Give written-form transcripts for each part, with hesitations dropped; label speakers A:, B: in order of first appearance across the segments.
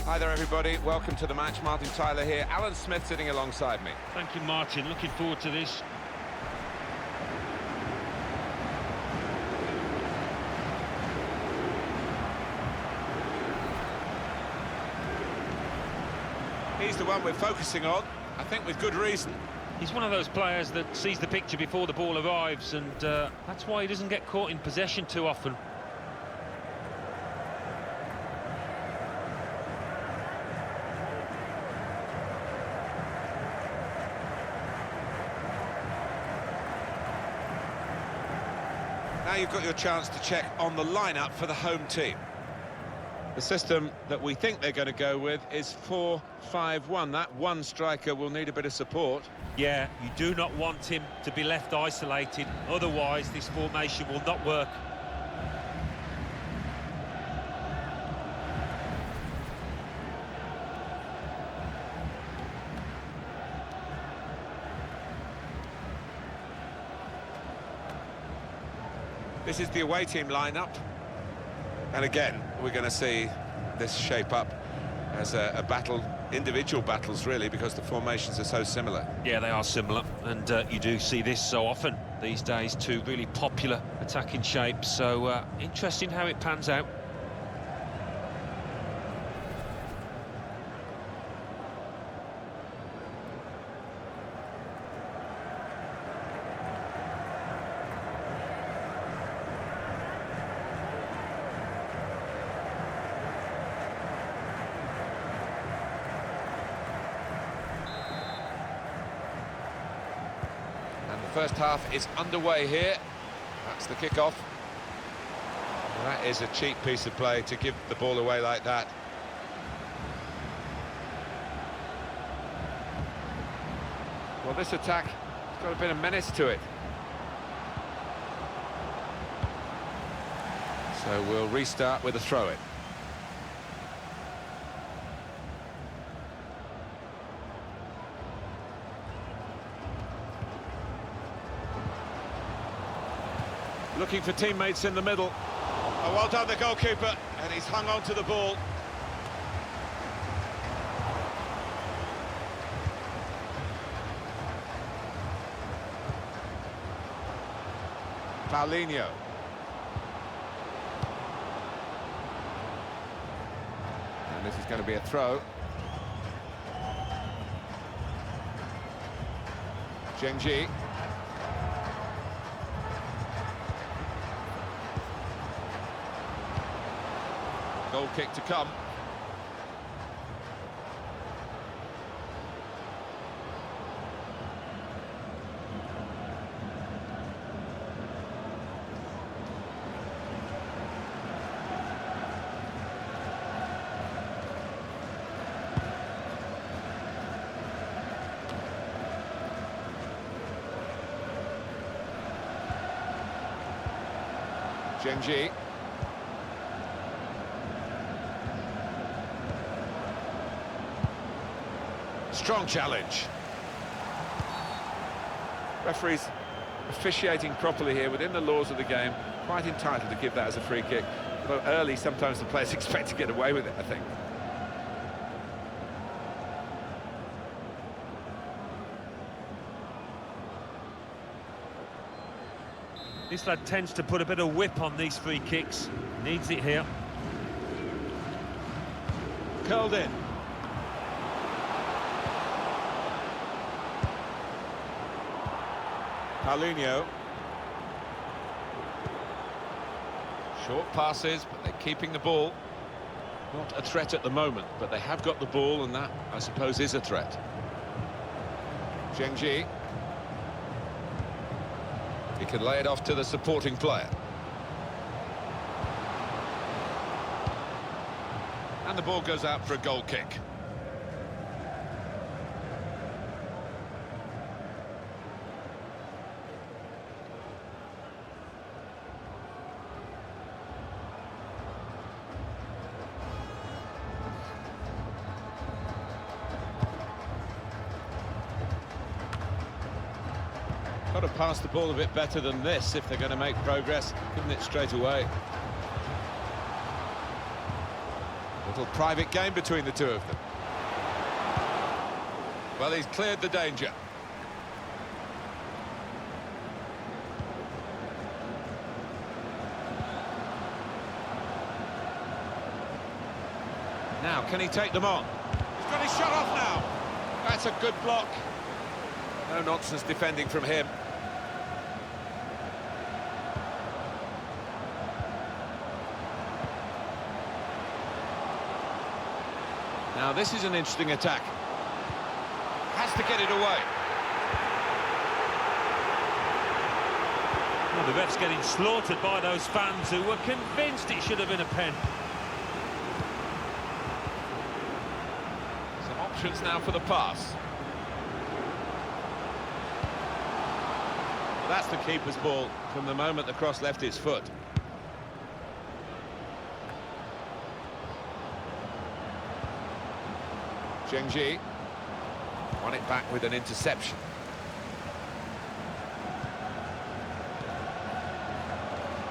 A: Hi there, everybody. Welcome to the match. Martin Tyler here. Alan Smith sitting alongside me.
B: Thank you, Martin. Looking forward to this.
A: He's the one we're focusing on, I think with good reason.
B: He's one of those players that sees the picture before the ball arrives, and that's why he doesn't get caught in possession too often.
A: Now you've got your chance to check on the lineup for the home team. The system that we think they're going to go with is 4-5-1. That one striker will need a bit of support.
B: Yeah, you do not want him to be left isolated, otherwise this formation will not work.
A: This is the away team lineup. And again, we're going to see this shape up as a battle, individual battles really, because the formations are so similar.
B: Yeah, they are similar, and you do see this so often these days, two really popular attacking shapes, so interesting how it pans out.
A: First half is underway here. That's the kickoff. That is a cheap piece of play to give the ball away like that. Well, this attack has got a bit of menace to it. So we'll restart with a throw-in. Looking for teammates in the middle. Oh, well done, the goalkeeper, and he's hung on to the ball. Paulinho. And this is going to be a throw. Zhengji. Goal kick to come. Zhengji. Strong challenge. Referees officiating properly here within the laws of the game, quite entitled to give that as a free kick. Although early, sometimes the players expect to get away with it, I think.
B: This lad tends to put a bit of whip on these free kicks. Needs it here.
A: Curled in. Paulinho. Short passes, but they're keeping the ball. Not a threat at the moment, but they have got the ball, and that, I suppose, is a threat. Zhengji. He can lay it off to the supporting player. And the ball goes out for a goal kick. Got to pass the ball a bit better than this if they're going to make progress, giving it straight away. Little private game between the two of them. Well, he's cleared the danger. Now, can he take them on? He's got his shot off now. That's a good block. No nonsense defending from him. Now, this is an interesting attack. Has to get it away.
B: Well, the ref's getting slaughtered by those fans who were convinced it should have been a pen.
A: Some options now for the pass. Well, that's the keeper's ball from the moment the cross left his foot. Zhengji won it back with an interception.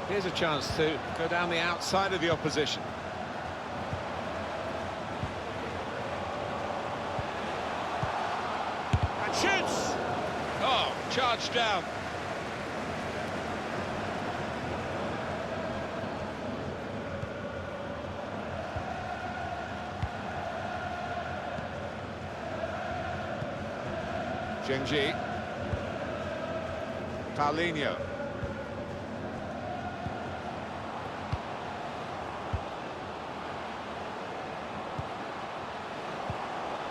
A: Here's a chance to go down the outside of the opposition. And shoots! Oh, charged down. Zhengji. Paulinho.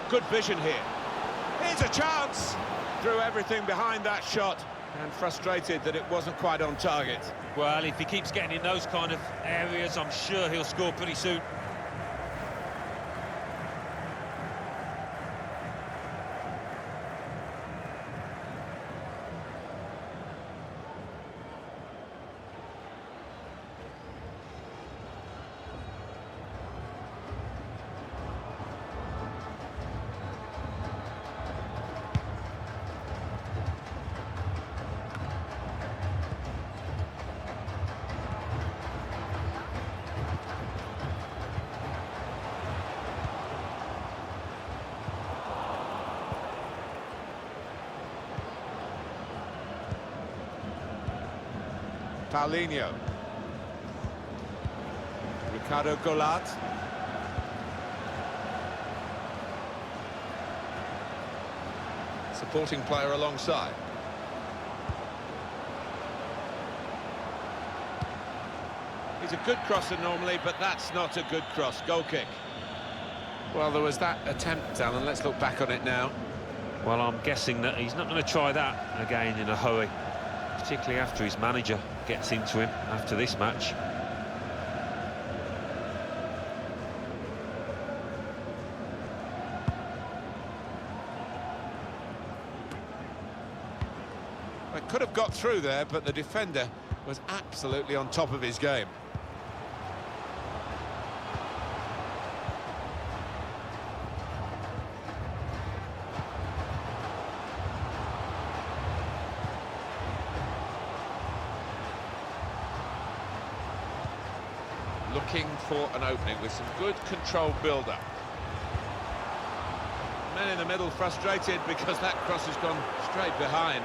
A: Good vision here. Here's a chance! Threw everything behind that shot and frustrated that it wasn't quite on target.
B: Well, if he keeps getting in those kind of areas, I'm sure he'll score pretty soon.
A: Paulinho. Ricardo Goulart. Supporting player alongside. He's a good crosser normally, but that's not a good cross. Goal kick. Well, there was that attempt, Alan. Let's look back on it now.
B: Well, I'm guessing that he's not going to try that again in a hurry, particularly after his manager gets into him after this match.
A: It could have got through there, but the defender was absolutely on top of his game. Looking for an opening with some good controlled build-up. Men in the middle frustrated because that cross has gone straight behind.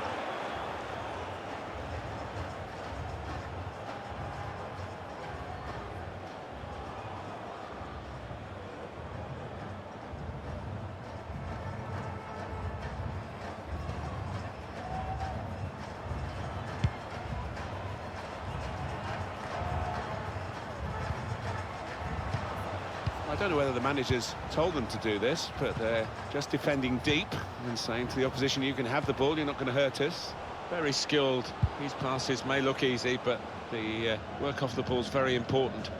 A: I don't know whether the managers told them to do this, but they're just defending deep and saying to the opposition, you can have the ball, you're not going to hurt us. Very skilled. These passes may look easy, but the work off the ball is very important.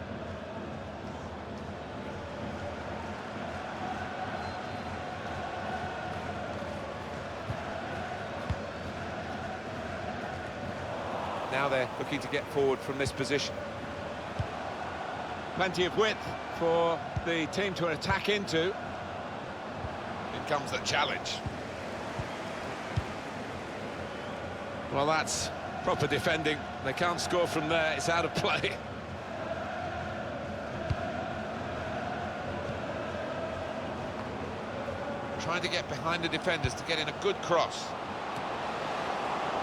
A: Now they're looking to get forward from this position. Plenty of width for the team to attack into. In comes the challenge. Well, that's proper defending. They can't score from there. It's out of play. trying to get behind the defenders to get in a good cross.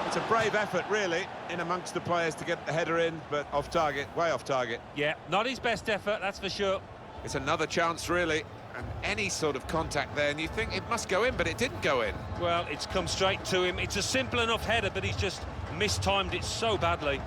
A: It's a brave effort, really, in amongst the players to get the header in, but off target, way off target.
B: Yeah, not his best effort, that's for sure.
A: It's another chance, really, and any sort of contact there, and you think it must go in, but it didn't go in.
B: Well, it's come straight to him. It's a simple enough header, but he's just mistimed it so badly.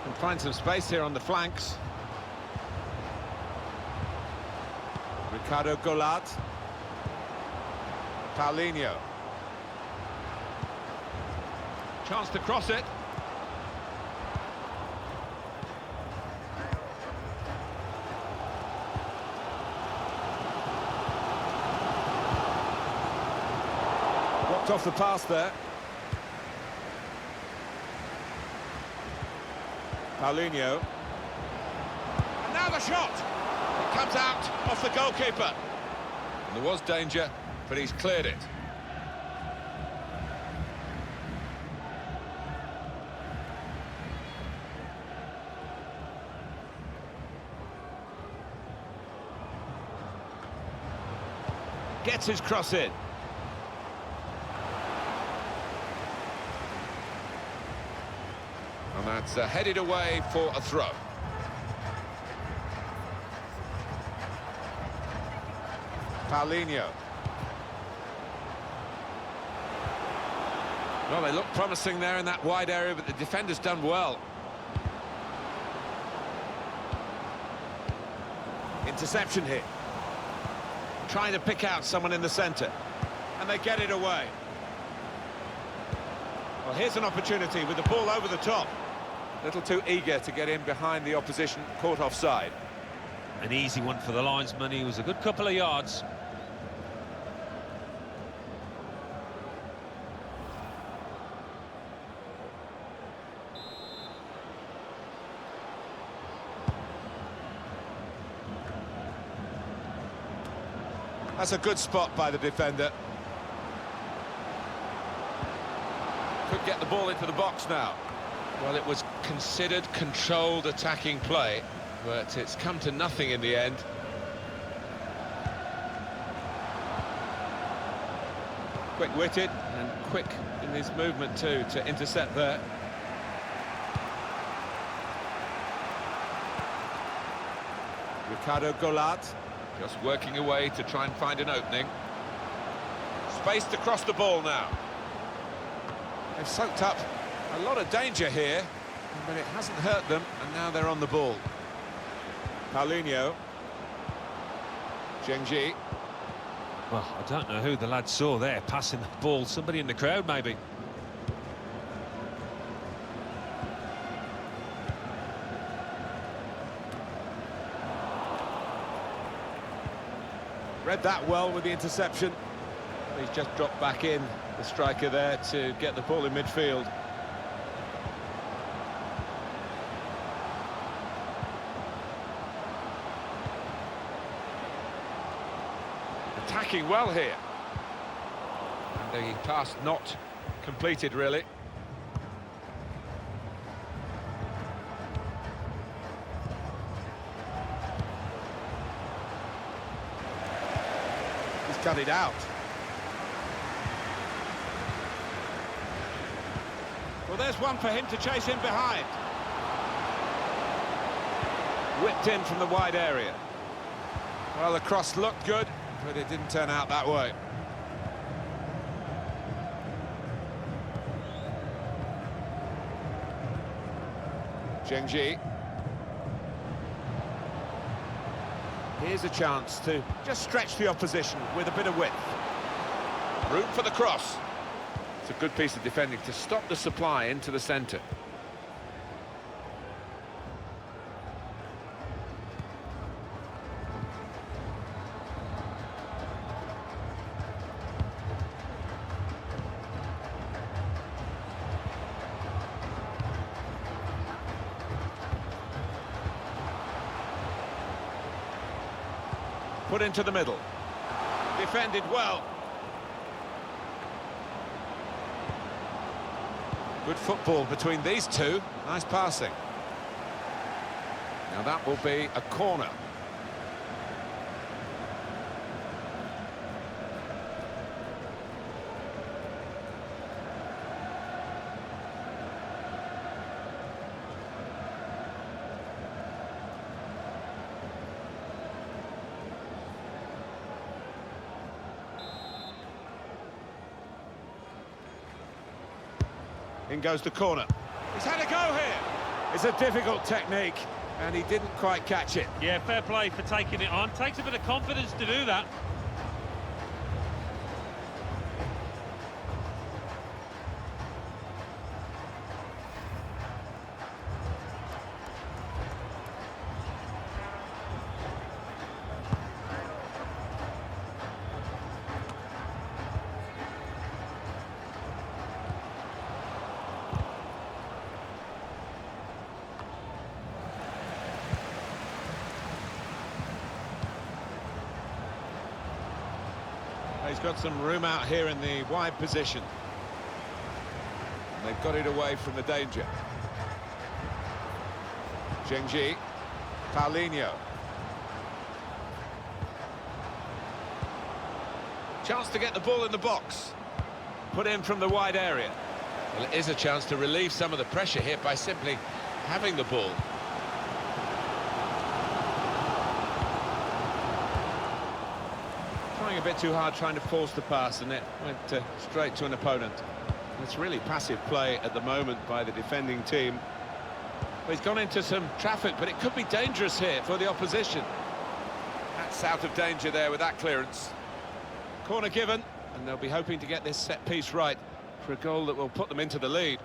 A: Can find some space here on the flanks. Ricardo Goulart. Paulinho. Chance to cross it. Blocked off the pass there. Paulinho. And now the shot! It comes out off the goalkeeper. And there was danger, but he's cleared it. Gets his cross in. And that's headed away for a throw. Paulinho. Well, they look promising there in that wide area, but the defender's done well. Interception here. Trying to pick out someone in the centre. And they get it away. Well, here's an opportunity with the ball over the top. A little too eager to get in behind the opposition, caught offside.
B: An easy one for the linesman. He was a good couple of yards.
A: That's a good spot by the defender. Could get the ball into the box now. Well, it was considered controlled attacking play, but it's come to nothing in the end. Quick-witted and quick in his movement too to intercept there. Ricardo Goulart just working away to try and find an opening. Space to cross the ball now. They've soaked up a lot of danger here, but it hasn't hurt them, and now they're on the ball. Paulinho. Zhengji.
B: Well, I don't know who the lad saw there, passing the ball. Somebody in the crowd, maybe.
A: Read that well with the interception. He's just dropped back in, the striker there, to get the ball in midfield. Attacking well here. And the pass not completed, really. He's cut it out. Well, there's one for him to chase in behind. Whipped in from the wide area. Well, the cross looked good, but it didn't turn out that way. Zhengji. Here's a chance to just stretch the opposition with a bit of width. Room for the cross. It's a good piece of defending to stop the supply into the centre. Put into the middle. Defended well. Good football between these two. Nice passing. Now that will be a corner. In goes the corner. He's had a go here. It's a difficult technique, and he didn't quite catch it.
B: Yeah, fair play for taking it on. Takes a bit of confidence to do that.
A: He's got some room out here in the wide position. And they've got it away from the danger. Zhengji, Paulinho. Chance to get the ball in the box. Put in from the wide area. Well, it is a chance to relieve some of the pressure here by simply having the ball. Trying a bit too hard, trying to force the pass, and it went straight to an opponent. It's really passive play at the moment by the defending team. Well, he's gone into some traffic, but it could be dangerous here for the opposition. That's out of danger there with that clearance. Corner given, and they'll be hoping to get this set piece right for a goal that will put them into the lead.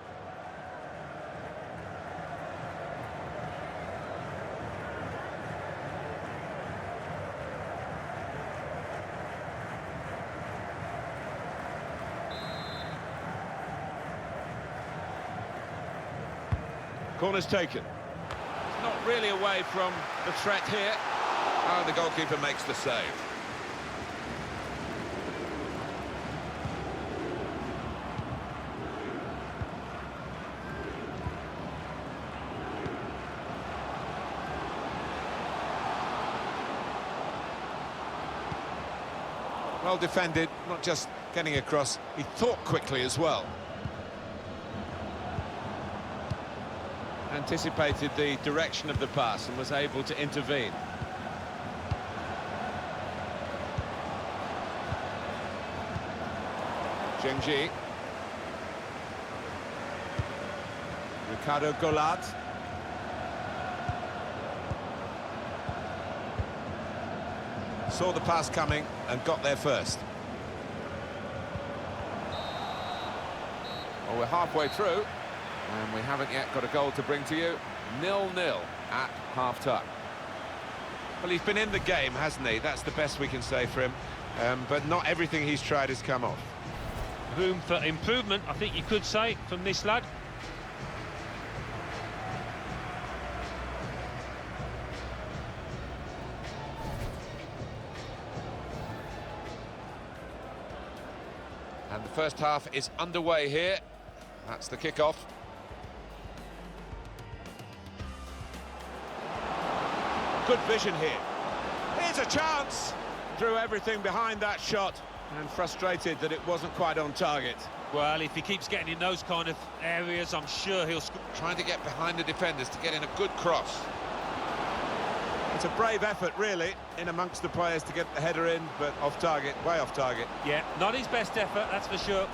A: Corner's taken. It's not really away from the threat here. Oh, the goalkeeper makes the save. Well defended, not just getting across, he thought quickly as well. Anticipated the direction of the pass and was able to intervene. Zhengji. Ricardo Goulart. Saw the pass coming and got there first. Well, we're halfway through. And we haven't yet got a goal to bring to you. 0-0 at half-time. Well, he's been in the game, hasn't he? That's the best we can say for him. But not everything he's tried has come off.
B: Room for improvement, I think you could say, from this lad.
A: And the first half is underway here. That's the kick-off. Good vision here. Here's a chance. Threw everything behind that shot and frustrated that it wasn't quite on target.
B: Well, if he keeps getting in those kind of areas, I'm sure he'll score.
A: Trying to get behind the defenders to get in a good cross. It's a brave effort, really, in amongst the players to get the header in, but off target, way off target.
B: Yeah, not his best effort, that's for sure.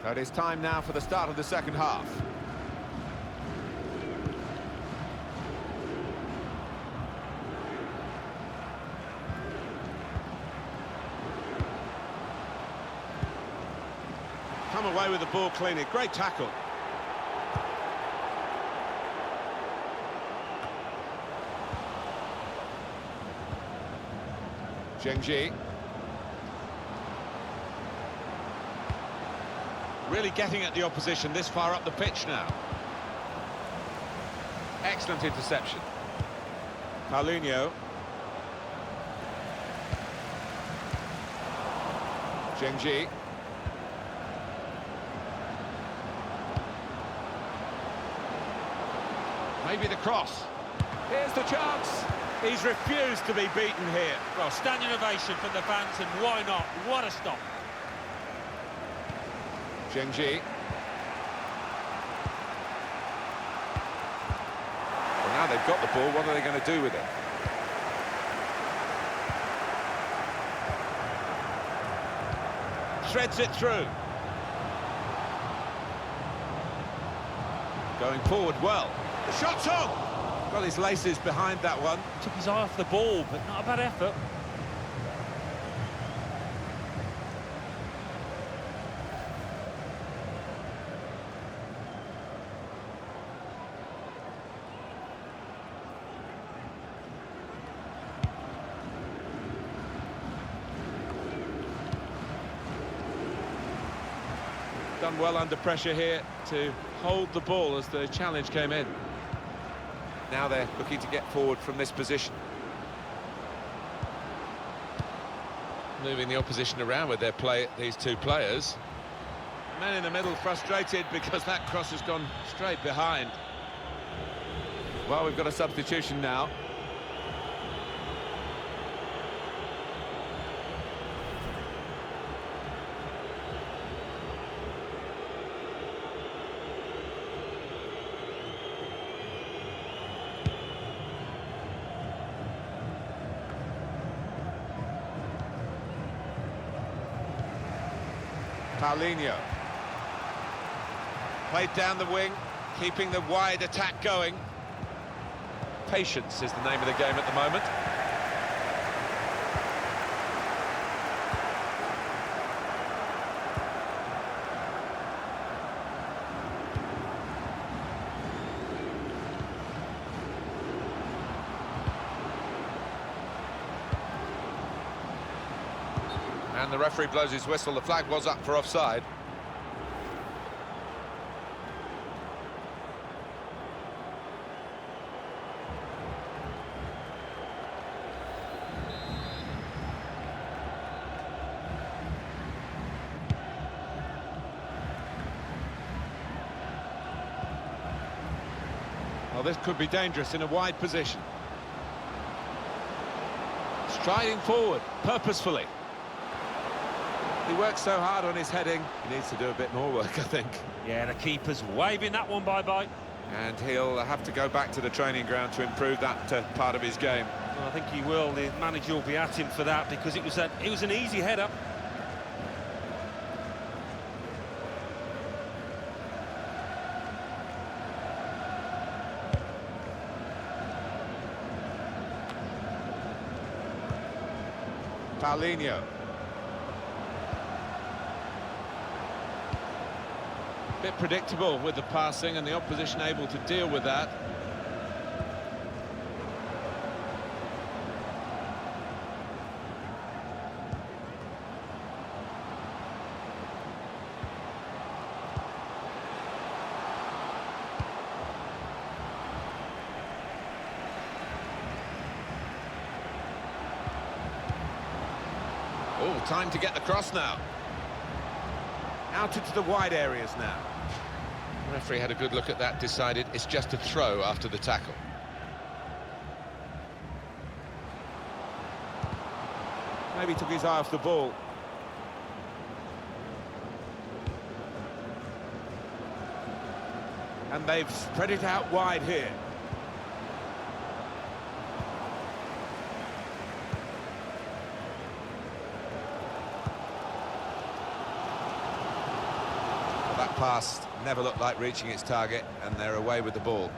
A: So it is time now for the start of the second half. Come away with the ball cleanly. Great tackle. Zhengji. Really getting at the opposition this far up the pitch now. Excellent interception. Paulinho. Zhengji. Maybe the cross. Here's the chance. He's refused to be beaten here.
B: Well, standing ovation from the fans, and why not? What a stop.
A: Zhengji. Well, now they've got the ball, what are they going to do with it? Threads it through. Going forward well. The shot's on! Got his laces behind that one.
B: Took his eye off the ball, but not a bad effort.
A: Done well under pressure here to hold the ball as the challenge came in. Now they're looking to get forward from this position. Moving the opposition around with their play, these two players. Man in the middle frustrated because that cross has gone straight behind. Well, we've got a substitution now. Paulinho. Played down the wing, keeping the wide attack going. Patience is the name of the game at the moment. And the referee blows his whistle. The flag was up for offside. Well, this could be dangerous in a wide position. Striding forward, purposefully. He works so hard on his heading, he needs to do a bit more work, I think.
B: Yeah, the keeper's waving that one bye-bye.
A: And he'll have to go back to the training ground to improve that part of his game.
B: Well, I think he will. The manager will be at him for that because it was an easy header.
A: Paulinho. Bit predictable with the passing and the opposition able to deal with that. Oh, time to get the cross now. Out into the wide areas now. The referee had a good look at that, decided it's just a throw after the tackle. Maybe took his eye off the ball. And they've spread it out wide here. That pass never looked like reaching its target, and they're away with the ball.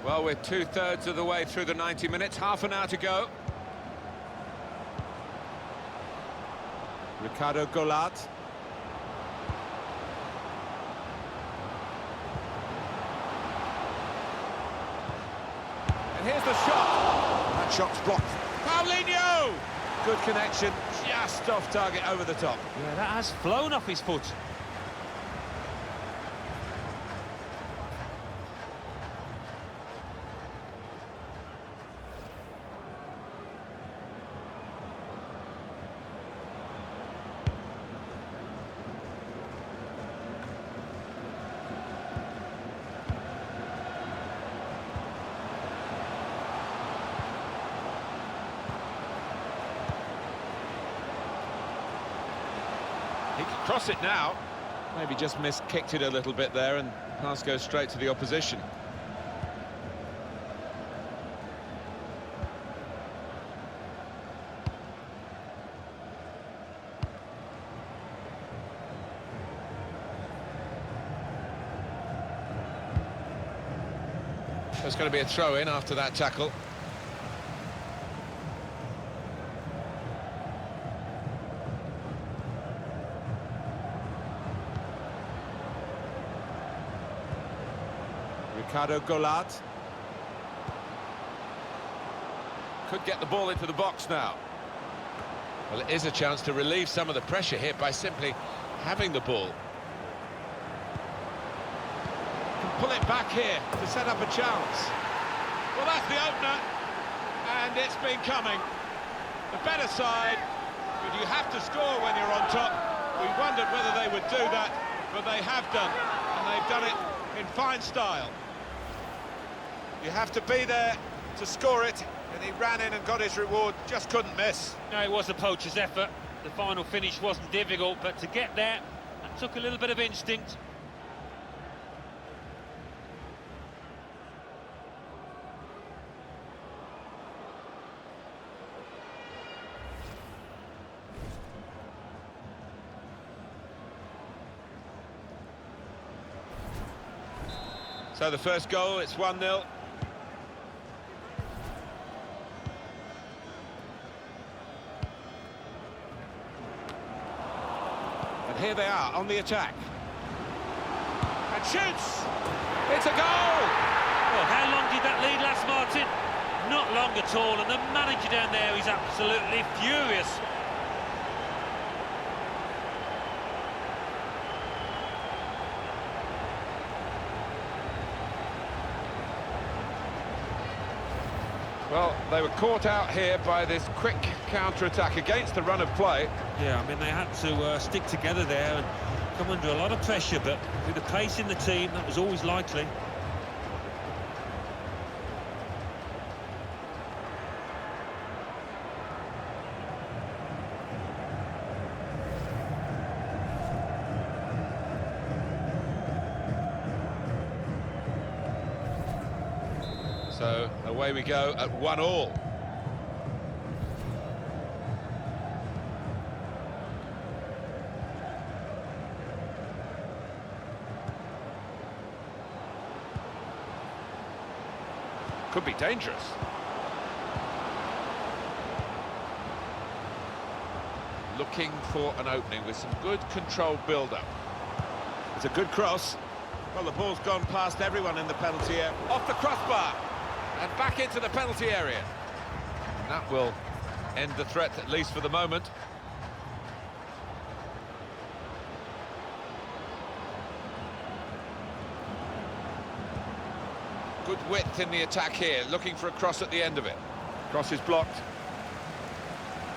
A: Well, we're two-thirds of the way through the 90 minutes, half an hour to go. Ricardo Goulart. And here's the shot. That shot's blocked. Paulinho! Good connection, just off target, over the top.
B: Yeah, that has flown off his foot.
A: He can cross it now. Maybe just kicked it a little bit there, and pass goes straight to the opposition. There's going to be a throw-in after that tackle. Ricardo Goulart. Could get the ball into the box now. Well, it is a chance to relieve some of the pressure here by simply having the ball. Can pull it back here to set up a chance. Well, that's the opener, and it's been coming. The better side, but you have to score when you're on top. We wondered whether they would do that, but they have done, and they've done it in fine style. You have to be there to score it, and he ran in and got his reward, just couldn't miss.
B: No, it was a poacher's effort. The final finish wasn't difficult, but to get there, that took a little bit of instinct.
A: So the first goal, it's 1-0. And here they are on the attack. And shoots! It's a goal!
B: Well, how long did that lead last, Martin? Not long at all, and the manager down there is absolutely furious.
A: Well, they were caught out here by this quick counter-attack against the run of play.
B: Yeah, I mean, they had to stick together there and come under a lot of pressure, but with the pace in the team, that was always likely.
A: So away we go at 1-1. Could be dangerous. Looking for an opening with some good controlled build-up. It's a good cross. Well, the ball's gone past everyone in the penalty area. Off the crossbar. And back into the penalty area. And that will end the threat, at least for the moment. Good width in the attack here, looking for a cross at the end of it. Cross is blocked.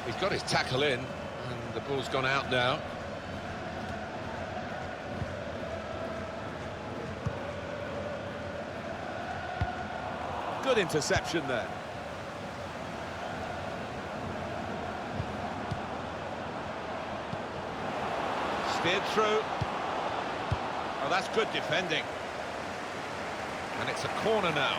A: He's got his tackle in, and the ball's gone out now. Good interception there. Steered through. Oh, that's good defending. And it's a corner now.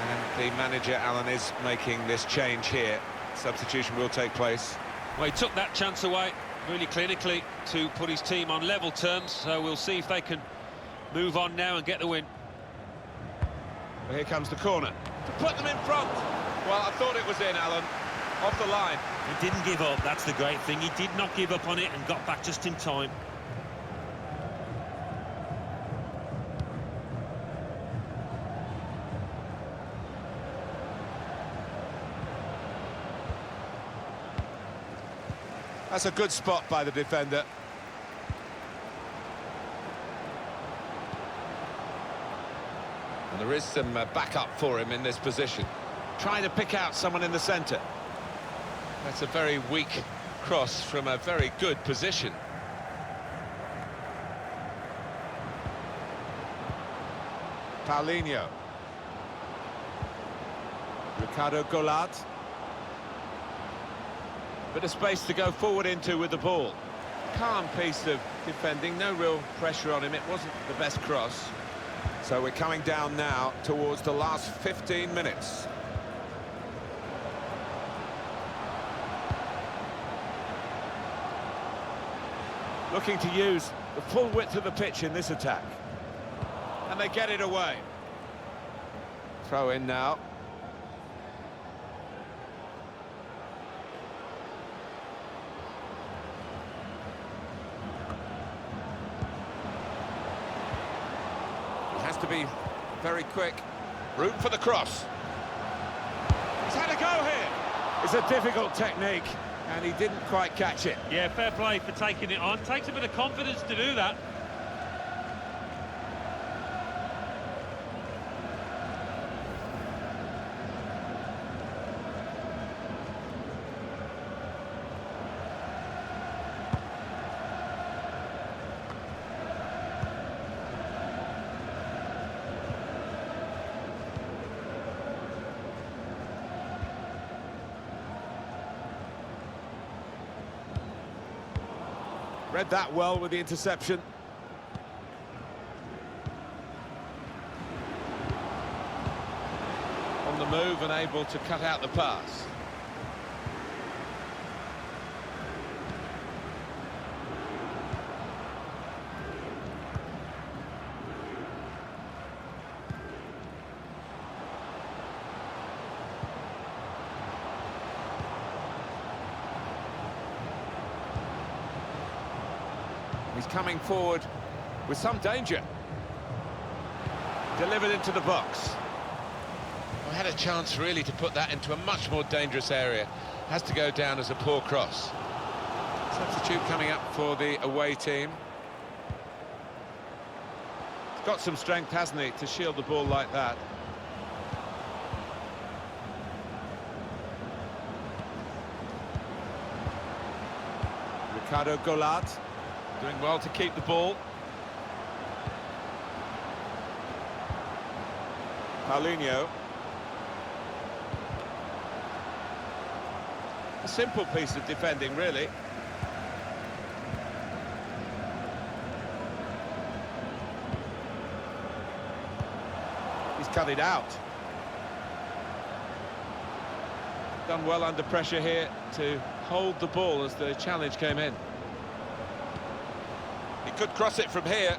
A: And the manager, Alan, is making this change here. Substitution will take place.
B: Well, he took that chance away. really clinically to put his team on level terms, so we'll see if they can move on now and get the win.
A: Well, here comes the corner to put them in front. Well, I thought it was in, Alan. Off the line.
B: He didn't give up, that's the great thing. He did not give up on it and got back just in time.
A: That's a good spot by the defender. And there is some backup for him in this position. Trying to pick out someone in the centre. That's a very weak cross from a very good position. Paulinho. Ricardo Goulart. Bit of space to go forward into with the ball. Calm piece of defending, no real pressure on him. It wasn't the best cross. So we're coming down now towards the last 15 minutes. Looking to use the full width of the pitch in this attack. And they get it away. Throw in now. He has to be very quick. Room for the cross. He's had a go here. It's a difficult technique, and he didn't quite catch it.
B: Yeah, fair play for taking it on. Takes a bit of confidence to do that.
A: Read that well with the interception. On the move and able to cut out the pass. He's coming forward with some danger. Delivered into the box. We had a chance really to put that into a much more dangerous area. Has to go down as a poor cross. Substitute coming up for the away team. He's got some strength, hasn't he, to shield the ball like that. Ricardo Goulart. Doing well to keep the ball. Paulinho. A simple piece of defending, really. He's cut it out. Done well under pressure here to hold the ball as the challenge came in. Could cross it from here.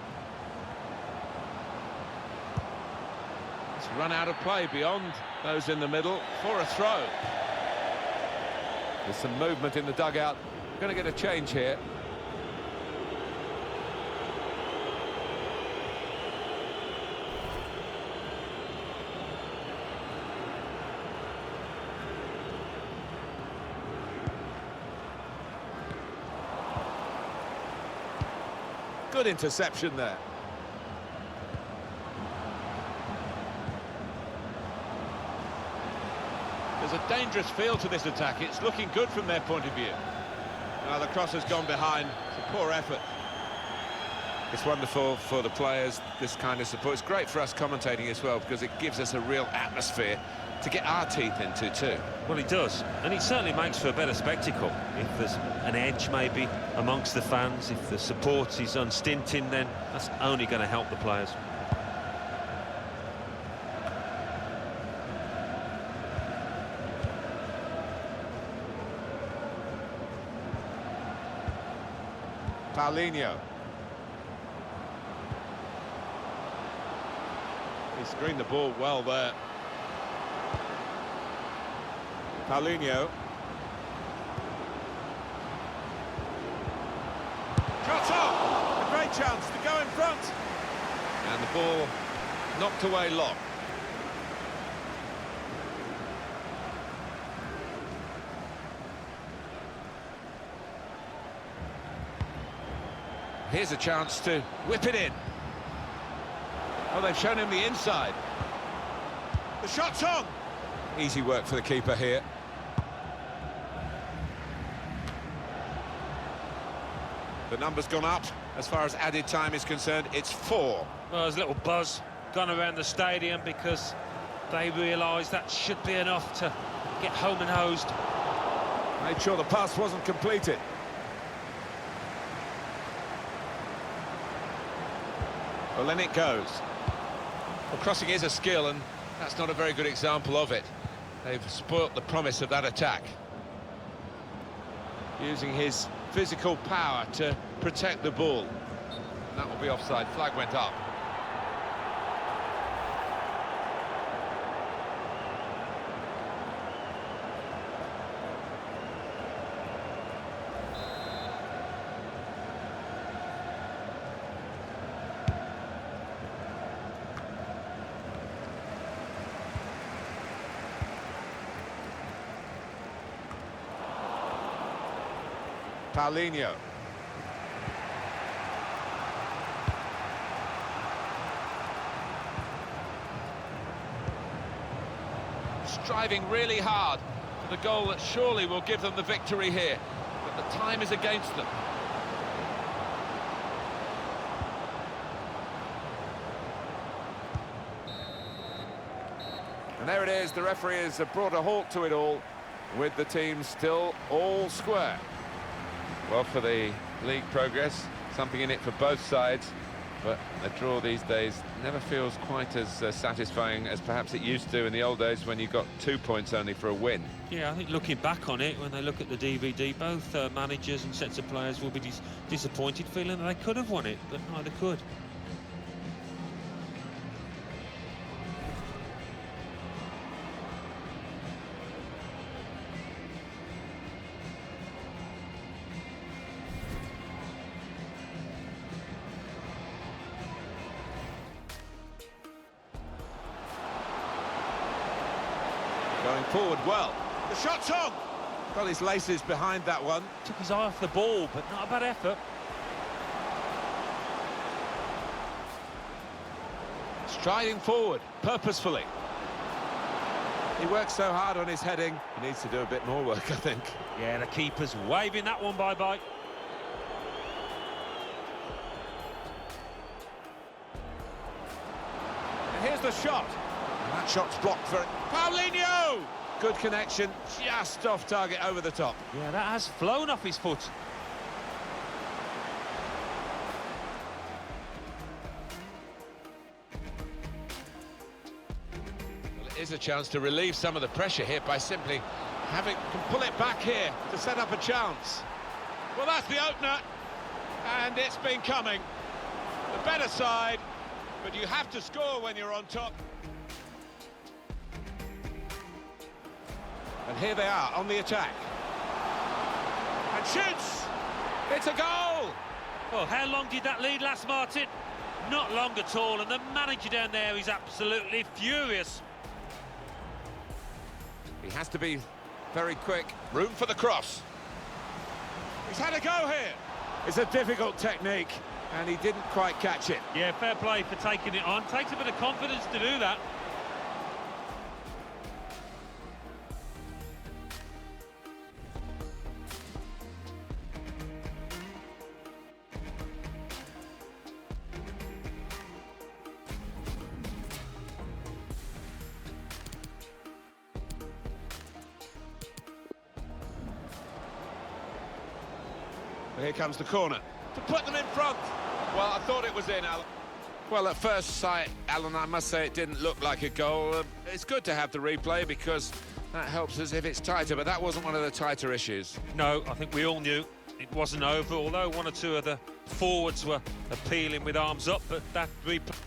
A: It's run out of play beyond those in the middle for a throw. There's some movement in the dugout. We're going to get a change here. Good interception there. There's a dangerous feel to this attack. It's looking good from their point of view. Now the cross has gone behind. It's a poor effort. It's wonderful for the players, this kind of support. It's great for us commentating as well, because it gives us a real atmosphere to get our teeth into too.
B: Well, it does, and it certainly makes for a better spectacle. If there's an edge maybe amongst the fans, if the support is unstinting, then that's only going to help the players.
A: Paulinho. He screened the ball well there. Paulinho. Shot off! A great chance to go in front. And the ball knocked away long. Here's a chance to whip it in. Oh, they've shown him the inside. The shot's on! Easy work for the keeper here. The number's gone up. As far as added time is concerned, it's 4.
B: Well, there's a little buzz gone around the stadium because they realise that should be enough to get home and hosed.
A: Made sure the pass wasn't completed. Well, then it goes. Well, crossing is a skill, and that's not a very good example of it. They've spoilt the promise of that attack. Using his physical power to protect the ball. And that will be offside. Flag went up. Paulinho. Striving really hard for the goal that surely will give them the victory here. But the time is against them. And there it is, the referee has brought a halt to it all, with the team still all square. Well, for the league progress, something in it for both sides, but a draw these days never feels quite as satisfying as perhaps it used to in the old days when you got 2 points only for a win.
B: Yeah, I think looking back on it, when they look at the DVD, both managers and sets of players will be disappointed, feeling that they could have won it, but neither could.
A: Going forward well. The shot's on! Got his laces behind that one.
B: Took his eye off the ball, but not a bad effort.
A: Striding forward, purposefully. He works so hard on his heading, he needs to do a bit more work, I think.
B: Yeah, the keeper's waving that one bye-bye.
A: And here's the shot. And that shot's blocked for Paulinho! Good connection, just off target, over the top.
B: Yeah, that has flown off his foot.
A: Well, it is a chance to relieve some of the pressure here by simply can pull it back here to set up a chance. Well, that's the opener, and it's been coming. The better side, but you have to score when you're on top. And here they are on the attack. And shoots! It's a goal!
B: Well, how long did that lead last, Martin? Not long at all, and the manager down there is absolutely furious.
A: He has to be very quick. Room for the cross. He's had a go here. It's a difficult technique, and he didn't quite catch it.
B: Yeah, fair play for taking it on. Takes a bit of confidence to do that.
A: Here comes the corner to put them in front. Well, I thought it was in, Alan. Well, at first sight, Alan, I must say it didn't look like a goal. It's good to have the replay because that helps us if it's tighter, but that wasn't one of the tighter issues.
B: No, I think we all knew it wasn't over, although one or two of the forwards were appealing with arms up, but that replay